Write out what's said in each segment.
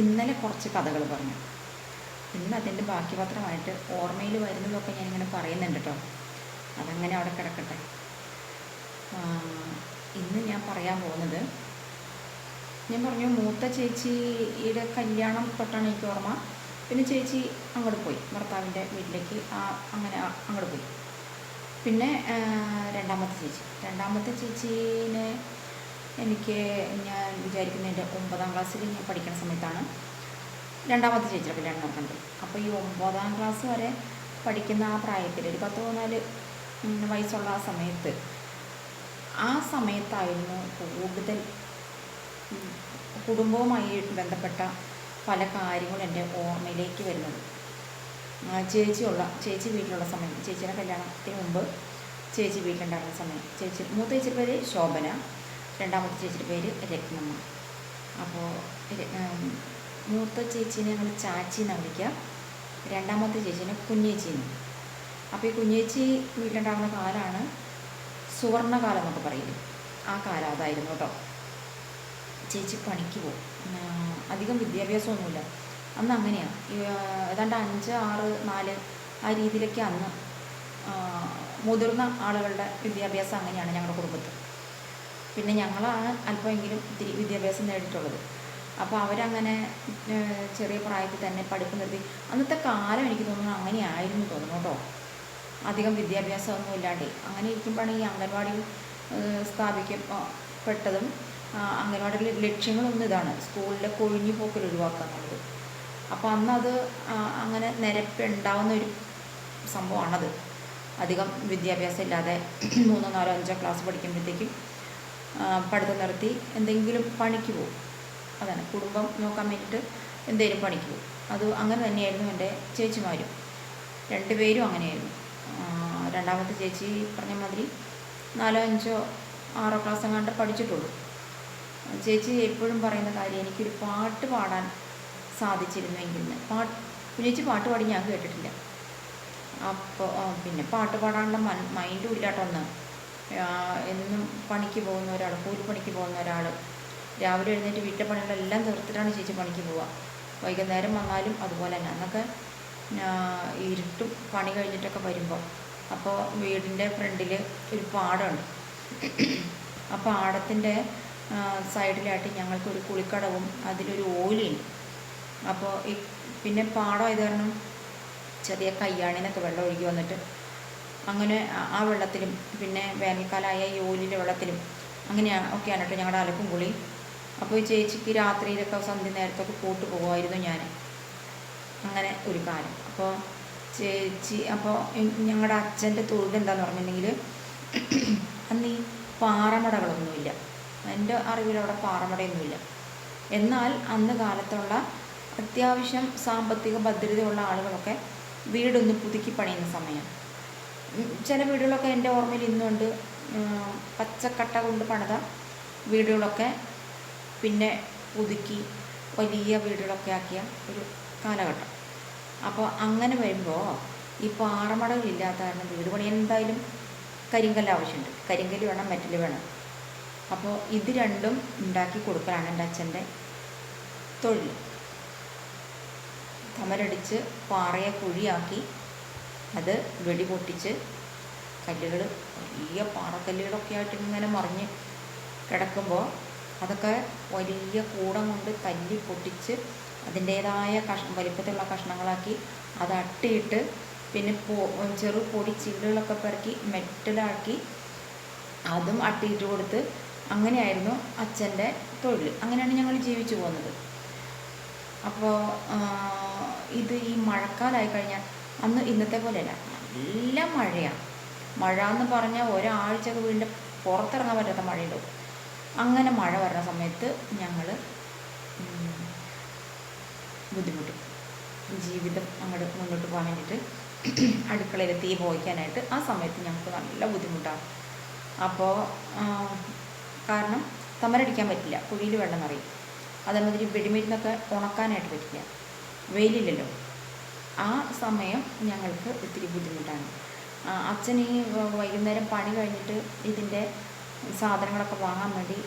ഇന്നലെ കുറച്ച് കഥകൾ പറഞ്ഞു. ഇന്ന് അതിൻ്റെ ബാക്കി പത്രമായിട്ട് ഓർമ്മയിൽ വരുന്നതൊക്കെ ഞാനിങ്ങനെ പറയുന്നുണ്ട് കേട്ടോ. അതങ്ങനെ അവിടെ കിടക്കട്ടെ. ഇന്ന് ഞാൻ പറയാൻ പോകുന്നത്, ഞാൻ പറഞ്ഞു മൂത്ത ചേച്ചിയുടെ കല്യാണം തൊട്ടാണ് എനിക്ക് ഓർമ്മ. പിന്നെ ചേച്ചി അങ്ങോട്ട് പോയി, ഭർത്താവിൻ്റെ വീട്ടിലേക്ക് അങ്ങനെ അങ്ങോട്ട് പോയി. പിന്നെ രണ്ടാമത്തെ ചേച്ചീനെ എനിക്ക് ഞാൻ വിചാരിക്കുന്നതിൻ്റെ 9ാം ക്ലാസ്സിൽ ഞാൻ പഠിക്കുന്ന സമയത്താണ് രണ്ടാമത്തെ ചേച്ചിയുടെ കല്യാണം നടക്കുന്നത്. അപ്പോൾ ഈ 9ാം ക്ലാസ് വരെ പഠിക്കുന്ന ആ പ്രായത്തിൽ ഒരു 14 വയസ്സുള്ള ആ സമയത്തായിരുന്നു കൂടുതൽ കുടുംബവുമായി ബന്ധപ്പെട്ട പല കാര്യങ്ങളും എൻ്റെ ഓർമ്മയിലേക്ക് വരുന്നത്. ചേച്ചി വീട്ടിലുള്ള സമയം, ചേച്ചിയുടെ കല്യാണത്തിന് മുമ്പ് ചേച്ചി വീട്ടിലുണ്ടായിരുന്ന സമയം, മൂത്ത ചേച്ചിയുടെ പേര് ശോഭന, രണ്ടാമത്തെ ചേച്ചിയുടെ പേര് രത്നമ്മ. അപ്പോൾ മൂത്ത ചേച്ചീനെ ഞങ്ങൾ ചാച്ചി എന്നാണ് വിളിക്കുക, രണ്ടാമത്തെ ചേച്ചീനെ കുഞ്ഞേച്ചിന്ന്. അപ്പോൾ ഈ കുഞ്ഞേച്ചി വീട്ടിലുണ്ടാകുന്ന കാലമാണ് സുവർണകാലം എന്നൊക്കെ പറയില്ലേ, ആ കാലം അതായിരുന്നു കേട്ടോ. ചേച്ചി പണിക്ക് പോകും, അധികം വിദ്യാഭ്യാസമൊന്നുമില്ല അന്ന്. അങ്ങനെയാണ്, ഏതാണ്ട് 5, 6, 4 ആ രീതിയിലൊക്കെ അന്ന് മുതിർന്ന ആളുകളുടെ വിദ്യാഭ്യാസം അങ്ങനെയാണ് ഞങ്ങളുടെ കുടുംബത്തിൽ. പിന്നെ ഞങ്ങളാണ് അല്പമെങ്കിലും ഇത്തിരി വിദ്യാഭ്യാസം നേടിയിട്ടുള്ളത്. അപ്പോൾ അവരങ്ങനെ ചെറിയ പ്രായത്തിൽ തന്നെ പഠിപ്പ് നിർത്തി. അന്നത്തെ കാലം എനിക്ക് തോന്നുന്നു അങ്ങനെയായിരുന്നു തോന്നുന്നു കേട്ടോ. അധികം വിദ്യാഭ്യാസമൊന്നും ഇല്ലാണ്ട് അങ്ങനെ ഇരിക്കുമ്പോഴാണ് ഈ അംഗൻവാടി സ്ഥാപിക്കപ്പെട്ടതും. അംഗൻവാടിയിലെ ലക്ഷ്യങ്ങളൊന്നും ഇതാണ്, സ്കൂളിലെ കൊഴിഞ്ഞു പോക്കൽ ഒഴിവാക്കുക എന്നുള്ളത്. അപ്പോൾ അന്നത് അങ്ങനെ നിരപ്പുണ്ടാവുന്നൊരു സംഭവമാണത്. അധികം വിദ്യാഭ്യാസം ഇല്ലാതെ 3, 4, 5 ക്ലാസ് പഠിക്കുമ്പോഴത്തേക്കും പഠിത്തം നിർത്തി എന്തെങ്കിലും പണിക്ക് പോകും. അതാണ്, കുടുംബം നോക്കാൻ വേണ്ടിയിട്ട് എന്തെങ്കിലും പണിക്ക് പോകും. അത് അങ്ങനെ തന്നെയായിരുന്നു എൻ്റെ ചേച്ചിമാരും, 2 പേരും അങ്ങനെയായിരുന്നു. രണ്ടാമത്തെ ചേച്ചി പറഞ്ഞ മാതിരി 4, 5, 6 ക്ലാസ് എങ്ങാണ്ട് പഠിച്ചിട്ടുള്ളൂ. ചേച്ചി എപ്പോഴും പറയുന്ന കാര്യം, എനിക്കൊരു പാട്ട് പാടാൻ സാധിച്ചിരുന്നെങ്കിൽ. ചേച്ചി പാട്ട് പാടി ഞാൻ കേട്ടിട്ടില്ല. അപ്പോൾ പിന്നെ പാട്ട് പാടാനുള്ള മൈൻഡും ഇല്ലാട്ടൊന്ന്. എന്നും പണിക്ക് പോകുന്ന ഒരാൾ, കൂലിപ്പണിക്ക് പോകുന്ന ഒരാൾ, രാവിലെ എഴുന്നേറ്റ് വീട്ടിലെ പണികളെല്ലാം തീർത്തിട്ടാണ് ചേച്ചി പണിക്ക് പോവുക. വൈകുന്നേരം വന്നാലും അതുപോലെ തന്നെ. അന്നൊക്കെ ഇരുട്ടും പണി കഴിഞ്ഞിട്ടൊക്കെ വരുമ്പോൾ, അപ്പോൾ വീടിൻ്റെ ഫ്രണ്ടിൽ ഒരു പാടമുണ്ട്. ആ പാടത്തിൻ്റെ സൈഡിലായിട്ട് ഞങ്ങൾക്കൊരു കുളിക്കടവും അതിലൊരു ഓലിയുണ്ട്. അപ്പോൾ പിന്നെ പാടം ആയത് കാരണം ചെറിയ കയ്യാണിന്നൊക്കെ വെള്ളം ഒഴുകി വന്നിട്ട് അങ്ങനെ ആ വെള്ളത്തിലും പിന്നെ വേനൽക്കാലമായ ഈ ഓലിൻ്റെ വെള്ളത്തിലും ഒക്കെയാണ് കേട്ടോ ഞങ്ങളുടെ അലക്കും കുളി. അപ്പോൾ ഈ ചേച്ചിക്ക് രാത്രിയിലൊക്കെ സന്ധ്യ നേരത്തൊക്കെ കൂട്ട് പോകുമായിരുന്നു ഞാൻ, അങ്ങനെ ഒരു കാലം. അപ്പോൾ ഞങ്ങളുടെ അച്ഛൻ്റെ തൊഴിൽ എന്താണെന്ന് പറഞ്ഞിട്ടുണ്ടെങ്കിൽ, അന്ന് ഈ പാറമടകളൊന്നുമില്ല, എൻ്റെ അറിവിലവിടെ പാറമടയൊന്നുമില്ല. എന്നാൽ അന്ന് കാലത്തുള്ള അത്യാവശ്യം സാമ്പത്തിക ഭദ്രതയുള്ള ആളുകളൊക്കെ വീടൊന്ന് പുതുക്കി പണിയുന്ന സമയം. ചില വീടുകളൊക്കെ എൻ്റെ ഓർമ്മയിൽ ഇന്നുണ്ട്, പച്ചക്കട്ട കൊണ്ട് പണിത വീടുകളൊക്കെ പിന്നെ പുതുക്കി വലിയ വീടുകളൊക്കെ ആക്കിയ ഒരു കാലഘട്ടം. അപ്പോൾ അങ്ങനെ വരുമ്പോൾ ഈ പാറമടകളില്ലാത്ത കാരണം വീട് പണി എന്തായാലും കരിങ്കല്ല് ആവശ്യമുണ്ട്. കരിങ്കല്ല് വേണം, മെറ്റൽ വേണം. അപ്പോൾ ഇത് രണ്ടും ഉണ്ടാക്കി കൊടുക്കലാണ് എൻ്റെ അച്ഛൻ്റെ തൊഴിൽ. തമരടിച്ച് പാറയെ കുഴിയാക്കി അത് വെടി പൊട്ടിച്ച് കല്ലുകൾ, വലിയ പാറക്കല്ലുകളൊക്കെ ആയിട്ട് ഇങ്ങനെ മറിഞ്ഞ് കിടക്കുമ്പോൾ അതൊക്കെ വലിയ കൂടം കൊണ്ട് തല്ലി പൊട്ടിച്ച് അതിൻ്റേതായ വലിപ്പത്തിലുള്ള കഷ്ണങ്ങളാക്കി അത് അട്ടിയിട്ട് പിന്നെ ചെറു പൊടി ചില്ലുകളൊക്കെ പെറുക്കി മെറ്റലാക്കി അതും അട്ടിയിട്ട് കൊടുത്ത് അങ്ങനെയായിരുന്നു അച്ഛൻ്റെ തൊഴിൽ. അങ്ങനെയാണ് ഞങ്ങൾ ജീവിച്ചു പോകുന്നത്. അപ്പോൾ ഇത് ഈ മഴക്കാലമായി കഴിഞ്ഞാൽ, അന്ന് ഇന്നത്തെ പോലെയല്ല, നല്ല മഴയാണ്. മഴ എന്ന് പറഞ്ഞാൽ ഒരാഴ്ചക്ക് വീടിൻ്റെ പുറത്തിറങ്ങാൻ പറ്റാത്ത മഴയുണ്ടാവും. അങ്ങനെ മഴ വരുന്ന സമയത്ത് ഞങ്ങൾ ബുദ്ധിമുട്ടും. ജീവിതം അങ്ങോട്ട് മുന്നോട്ട് പോകാൻ വേണ്ടിയിട്ട് അടുക്കളയിൽ തീ പോയിക്കാനായിട്ട് ആ സമയത്ത് ഞങ്ങൾക്ക് നല്ല ബുദ്ധിമുട്ടാണ്. അപ്പോൾ കാരണം തമരടിക്കാൻ പറ്റില്ല, കുഴിയിൽ വെള്ളം നിറയും. അതേമാതിരി വെടിമരുന്നൊക്കെ ഉണക്കാനായിട്ട് പറ്റില്ല, വെയിലില്ലല്ലോ. ആ സമയം ഞങ്ങൾക്ക് ഒത്തിരി ബുദ്ധിമുട്ടാണ്. അച്ഛൻ ഈ വൈകുന്നേരം പണി കഴിഞ്ഞിട്ട് ഇതിൻ്റെ സാധനങ്ങളൊക്കെ വാങ്ങാൻ വേണ്ടി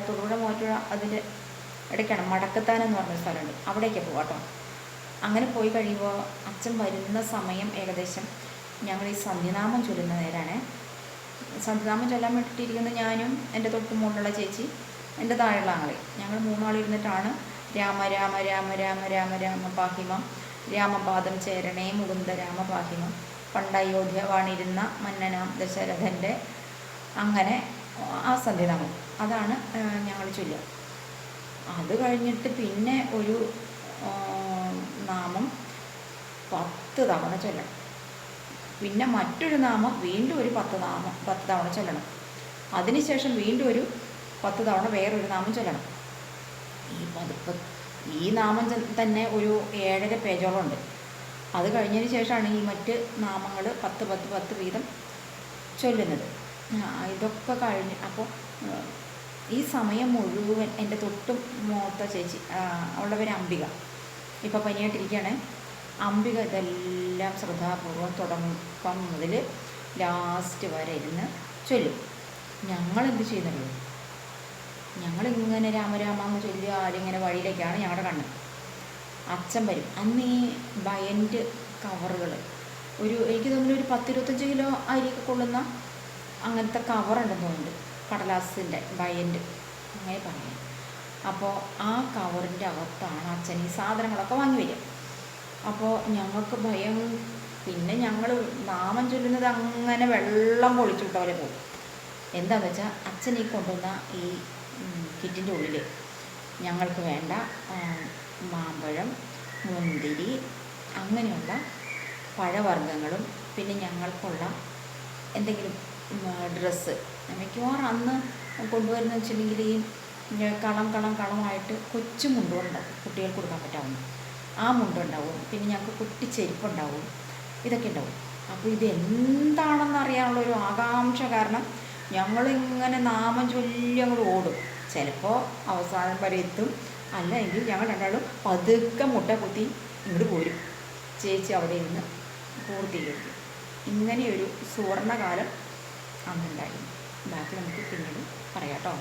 തൊടുപുഴ അതിൻ്റെ ഇടയ്ക്കാണ് മടക്കത്താനം എന്ന് പറഞ്ഞൊരു സ്ഥലമുണ്ട്, അവിടേക്ക് പോകാം കേട്ടോ. അങ്ങനെ പോയി കഴിയുമ്പോൾ അച്ഛൻ വരുന്ന സമയം ഏകദേശം ഞങ്ങൾ ഈ സന്ധ്യനാമം ചൊല്ലുന്ന നേരാണ്. സന്ധ്യനാമം ചൊല്ലാൻ വേണ്ടിയിട്ടിരിക്കുന്ന ഞാനും എൻ്റെ തൊട്ട് മുകളിലുള്ള ചേച്ചി, എൻ്റെ താഴെയുള്ള ആങ്ങളെ, ഞങ്ങൾ മൂന്നാളിരുന്നിട്ടാണ് രാമ രാമ രാമ രാമ രാമ രാമ പാഹിമം രാമപാദം ചേരണേ മുകുന്ദ രാമ പാഹിമം പണ്ടയോധ്യ വാണിരുന്ന മന്നനാം ദശരഥൻ്റെ, അങ്ങനെ ആ സന്ധ്യനാമം അതാണ് ഞങ്ങൾ ചൊല്ലുക. അത് കഴിഞ്ഞിട്ട് പിന്നെ ഒരു നാമം 10 തവണ ചൊല്ലണം. പിന്നെ മറ്റൊരു നാമം വീണ്ടും ഒരു 10 തവണ ചൊല്ലണം. അതിനുശേഷം വീണ്ടും ഒരു 10 തവണ വേറൊരു നാമം ചൊല്ലണം. ഈ നാമം തന്നെ ഒരു 7.5 പേജോളം ഉണ്ട്. അത് കഴിഞ്ഞതിന് ശേഷമാണ് ഈ മറ്റ് നാമങ്ങൾ 10 വീതം ചൊല്ലുന്നത്. ഇതൊക്കെ കഴിഞ്ഞ് അപ്പോൾ ഈ സമയം മുഴുവൻ എൻ്റെ തൊട്ടും മൂത്ത ചേച്ചി, അവളുടെ പേര് അംബിക, ഇപ്പോൾ പനിയായിട്ടിരിക്കുകയാണ്. അംബിക ഇതെല്ലാം ശ്രദ്ധാപൂർവം തുടക്കം മുതൽ ലാസ്റ്റ് വരെ ഇരുന്ന് ചൊല്ലും. ഞങ്ങളെന്ത് ചെയ്യുന്നുള്ളൂ, ഞങ്ങളിങ്ങനെ രാമരാമ എന്ന് ചൊല്ലുക, ആരിങ്ങനെ വഴിയിലേക്കാണ് ഞങ്ങളുടെ കണ്ണ്. അച്ഛൻ വരും. അന്ന് ഈ ബയൻറ്റ് കവറുകൾ എനിക്ക് തോന്നുന്നു ഒരു 10-25 കിലോ അരിയൊക്കെ കൊള്ളുന്ന അങ്ങനത്തെ കവറുണ്ടെന്ന് തോന്നുന്നുണ്ട്, കടലാസിൻ്റെ ബയൻറ്റ് അങ്ങനെ പറയാം. അപ്പോൾ ആ കവറിൻ്റെ അകത്താണ് അച്ഛൻ ഈ സാധനങ്ങളൊക്കെ വാങ്ങി വരിക. അപ്പോൾ ഞങ്ങൾക്ക് ഭയം. പിന്നെ ഞങ്ങൾ നാമം ചൊല്ലുന്നത് അങ്ങനെ വെള്ളം പൊളിച്ചുവിട്ട പോലെ പോകും. എന്താണെന്ന് വെച്ചാൽ അച്ഛൻ ഈ കൊണ്ടുവന്ന ഈ കിറ്റിൻ്റെ ഉള്ളിൽ ഞങ്ങൾക്ക് വേണ്ട മാമ്പഴം, മുന്തിരി, അങ്ങനെയുള്ള പഴവർഗ്ഗങ്ങളും പിന്നെ ഞങ്ങൾക്കുള്ള എന്തെങ്കിലും ഡ്രസ്സ്, മിക്കവാറും അന്ന് കൊണ്ടുവരുന്ന വെച്ചിട്ടുണ്ടെങ്കിൽ ഈ കളമായിട്ട് കൊച്ചു മുണ്ടുണ്ടാവും, കുട്ടികൾക്ക് കൊടുക്കാൻ പറ്റാവുന്ന ആ മുണ്ടുണ്ടാവും. പിന്നെ ഞങ്ങൾക്ക് കുട്ടി ചെരുപ്പുണ്ടാവും, ഇതൊക്കെ ഉണ്ടാവും. അപ്പോൾ ഇതെന്താണെന്ന് അറിയാനുള്ളൊരു ആകാംക്ഷ കാരണം ഞങ്ങളിങ്ങനെ നാമം ചൊല്ലി അങ്ങോട്ട് ഓടും. ചിലപ്പോൾ അവസാനം വരെ എത്തും, അല്ലെങ്കിൽ ഞങ്ങൾ രണ്ടാളും പതുക്കെ മുട്ട കുത്തി ഇങ്ങോട്ട് പോരും. ചേച്ചി അവിടെ ഇരുന്ന് പൂർത്തീകരിക്കും. ഇങ്ങനെയൊരു സുവർണകാലം അന്നുണ്ടായിരുന്നു. ബാക്കി നമുക്ക് പിന്നീട് പറയാം കേട്ടോ.